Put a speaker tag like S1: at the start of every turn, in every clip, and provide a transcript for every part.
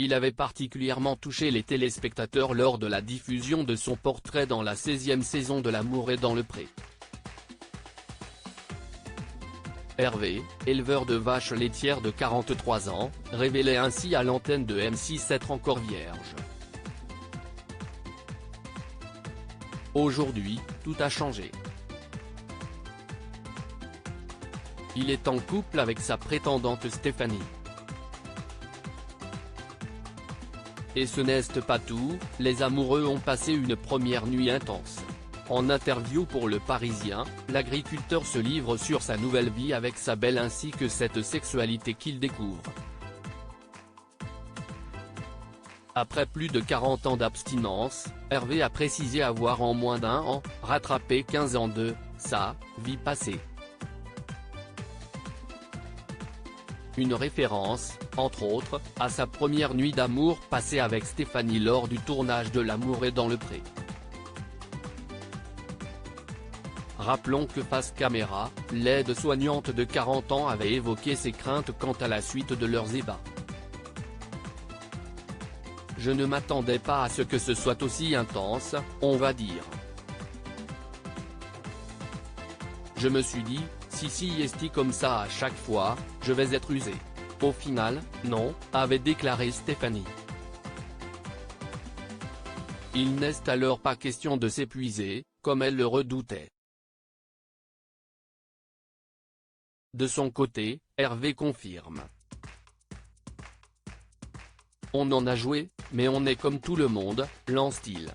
S1: Il avait particulièrement touché les téléspectateurs lors de la diffusion de son portrait dans la 16e saison de L'amour est dans le pré. Hervé, éleveur de vaches laitières de 43 ans, révélait ainsi à l'antenne de M6 être encore vierge. Aujourd'hui, tout a changé. Il est en couple avec sa prétendante Stéphanie. Et ce n'est pas tout, les amoureux ont passé une première nuit intense. En interview pour Le Parisien, l'agriculteur se livre sur sa nouvelle vie avec sa belle ainsi que cette sexualité qu'il découvre. Après plus de 40 ans d'abstinence, Hervé a précisé avoir en moins d'un an, rattrapé 15 ans de sa vie passée. Une référence, entre autres, à sa première nuit d'amour passée avec Stéphanie lors du tournage de L'amour est dans le pré. Rappelons que face caméra, l'aide-soignante de 40 ans avait évoqué ses craintes quant à la suite de leurs ébats. Je ne m'attendais pas à ce que ce soit aussi intense, on va dire. Je me suis dit, si esti comme ça à chaque fois, je vais être usé. Au final, non, avait déclaré Stéphanie. Il n'est alors pas question de s'épuiser, comme elle le redoutait. De son côté, Hervé confirme. On en a joué, mais on est comme tout le monde, lance-t-il.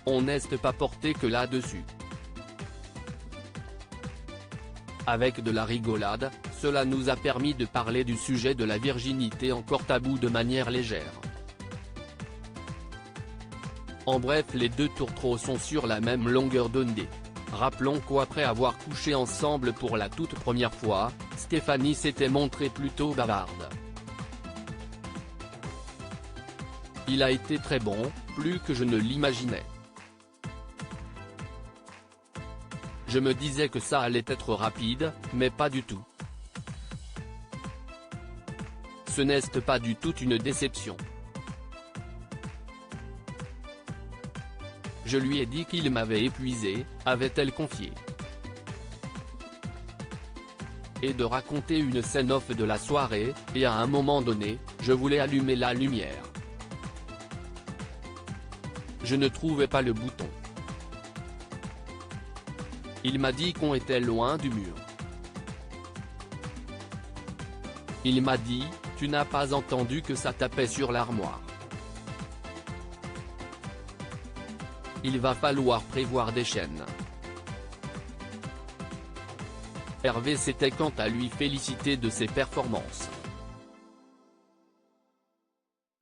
S1: On n'est pas porté que là-dessus. Avec de la rigolade, cela nous a permis de parler du sujet de la virginité encore tabou de manière légère. En bref, les deux tourtereaux sont sur la même longueur d'onde. Rappelons qu'après avoir couché ensemble pour la toute première fois, Stéphanie s'était montrée plutôt bavarde. Il a été très bon, plus que je ne l'imaginais. Je me disais que ça allait être rapide, mais pas du tout. Ce n'est pas du tout une déception. Je lui ai dit qu'il m'avait épuisé, avait-elle confié. Et de raconter une scène off de la soirée, et à un moment donné, je voulais allumer la lumière. Je ne trouvais pas le bouton. Il m'a dit qu'on était loin du mur. Il m'a dit, tu n'as pas entendu que ça tapait sur l'armoire. Il va falloir prévoir des chaînes. Hervé s'était quant à lui félicité de ses performances.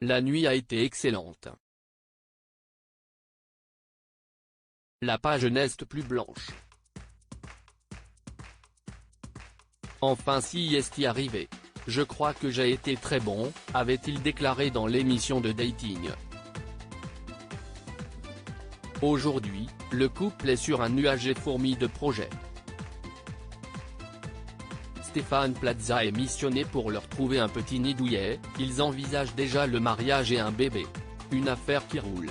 S1: La nuit a été excellente. La page n'est plus blanche. Enfin si est arrivé. Je crois que j'ai été très bon, avait-il déclaré dans l'émission de dating. Aujourd'hui, le couple est sur un nuage fourmi de projets. Stéphane Plaza est missionné pour leur trouver un petit nid douillet, ils envisagent déjà le mariage et un bébé. Une affaire qui roule.